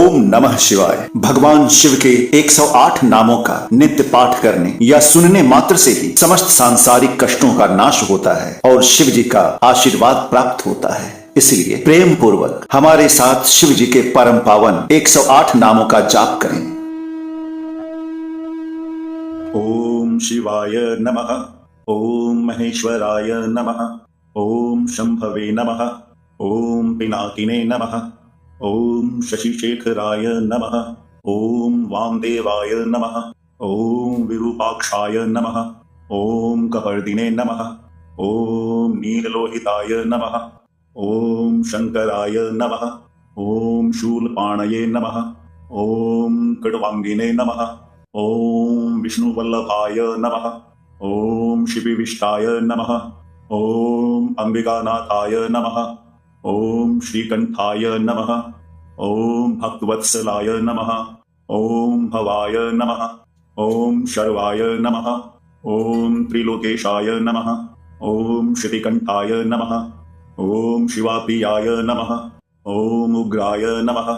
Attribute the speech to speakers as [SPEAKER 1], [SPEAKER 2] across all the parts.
[SPEAKER 1] ओम नमः शिवाय। भगवान शिव के 108 नामों का नित्य पाठ करने या सुनने मात्र से ही समस्त सांसारिक कष्टों का नाश होता है और शिव जी का आशीर्वाद प्राप्त होता है। इसलिए प्रेम पूर्वक हमारे साथ शिव जी के परम पावन 108 नामों का जाप करें। ओम शिवाय नमः, ओम महेश्वराय नमः, ओम शंभवे नमः, ओम पिनाकिने नमः, ओम शशिशेखराय नमः, ओम वामदेवाय नमः, ओम विरूपाक्षाय नमः, ओम कपर्दिने नमः, ओम नीललोहिताय नमः, ओम शंकराय नमः, ओम शूलपाणये नमः, ओम कड़वांगिने नमः, ओम विष्णुवल्लभाय नमः, ओम शिविविष्टाय नमः, ओम अंबिकानाथाय नमः, ओम श्रीकंठाय नमः, ओम भक्तवत्सलाय नमः, ओम भवाय नमः, ओम शर्वाय नमः, ओम त्रिलोकेशाय नमः, ओम श्रीकंठाय नमः, ओम शिवाप्रियाय नमः, ओम उग्राय नमः,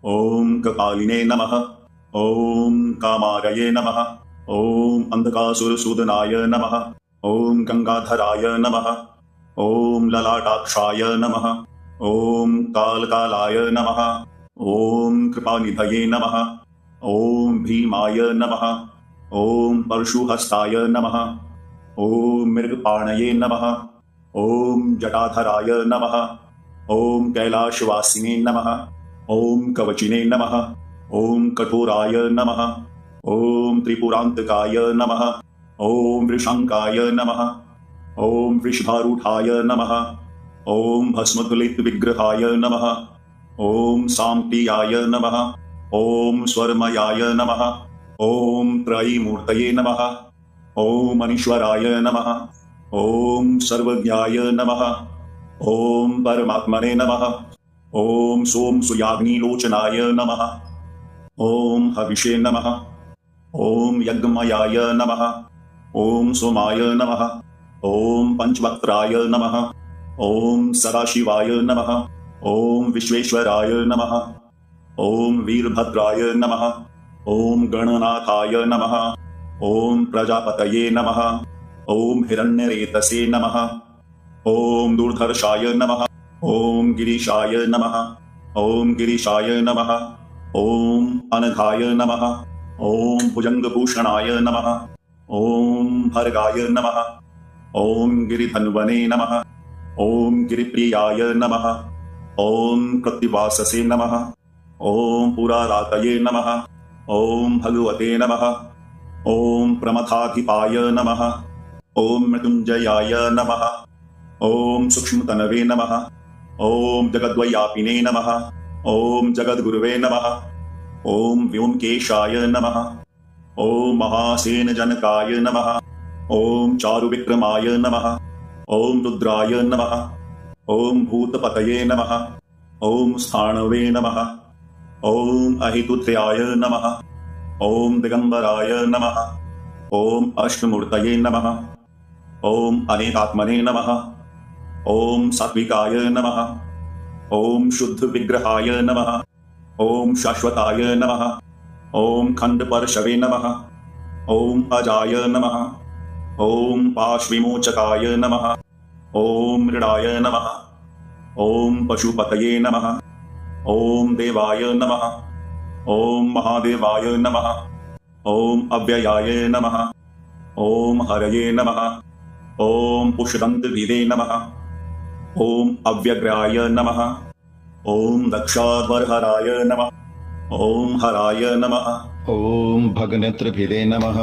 [SPEAKER 1] ओम कपालिने नमः, ओम कामारये नमः, ओम अंधकासुरसूदनाय नमः, ओम गंगाधराय नमः, ओम ललाटाक्षाय नमः, ओम कालकालाय नमः, ओम कृपानिधये नमः, ओम भीमाय नमः, ओम परशुहस्ताय नमः, ओम मृगपाणये नमः, ओम जटाधराय नमः, ओम कैलाशवासिने नमः, ओम कवचिने नमः, ओम कठोराय नमः, ओम त्रिपुरांतकाय नमः, ओम वृषंकाय नमः, ओम वृषभारूढ़ाय नमः, ओम भस्मतुलित विग्रहाय नमः, ओम साम्प्रियाय नमः, ओम स्वरमयाय नमः, ओम त्रयीमूर्तये नमः, ओम अनीश्वराय नमः, ओम सर्वज्ञाय नमः, ओम परमात्मने नमः, ओम सोम सुयाग्निलोचनाय नमः, ओम हविषे नमः, ओम यज्ञमयाय नमः, ओम सोमाय नमः, ओम पंचवक्त्राय नमः, ओम सदाशिवाय नमः, ओम विश्वेश्वराय नमः, ओम वीरभद्राय नमः, ओम गणनाथाय नमः, ओम प्रजापतये नमः, ओम हिरण्यरेतसे नमः, ओम दुर्धर्षाय नमः, ओम गिरीशाय नमः, ओम गिरीशाय नमः, ओम अनघाय नमः, ओम भुजंगभूषणाय नमः, ओम भर्गाय नमः, ओम गिरिधन्वने नमः, ओम गिरिप्रियाय नमः, ओम कृत्तिवाससे नमः, ओम पुरारातये नमः, ओम भगवते नमः, ओम प्रमथाधिपाय नमः, ओम मृत्युंजयाय नमः, ओम सूक्ष्मतनवे नमः, ओम जगद्वैयापिने नमः, ओम जगद्गुरुवे नमः, ओम व्योमकेशाय नमः, ओम महासेनजनकाय नमः, ओम चारुविक्रमाय नमः, ओम रुद्राय नमः, ओम भूतपतये नमः, ओम स्थाणवे नमः, ओम अहितुत्र्याय नमः, ओम दिगंबराय नमः, ओम अष्टमूर्तये नमः, ओम अनेकात्मने नमः, ओम सात्विकाय नमः, ओम शुद्ध विग्रहाय नमः, ओम शाश्वताय नमः, ओम खंडपर्शवे नमः, ओम अजाय नमः, ओम पाशविमोचकाय नमः, ओम मृडाय नमः, ओम पशुपतये नमः, ओम देवाय नमः, ओम महादेवाय नमः, ओम अव्ययाय नमः, ओम हरये नमः, ओम पुष्यदन्तविदे नमः, ओम अव्यग्राय नमः, ओम दक्षाध्वरहराय नमः, ओम हराय नमः,
[SPEAKER 2] ओम भगनेत्रभिदे नमः,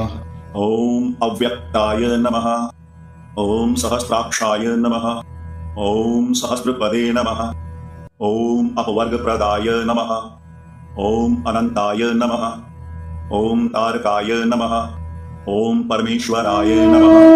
[SPEAKER 1] ओम अव्यक्ताय नमः, ओम सहस्राक्षाय नमः, ओम सहस्रपदे नमः, ओम अपवर्गप्रदाय नमः, ओम अनंताय नमः, ओम तारकाय नमः, ओम परमेश्वराय नमः।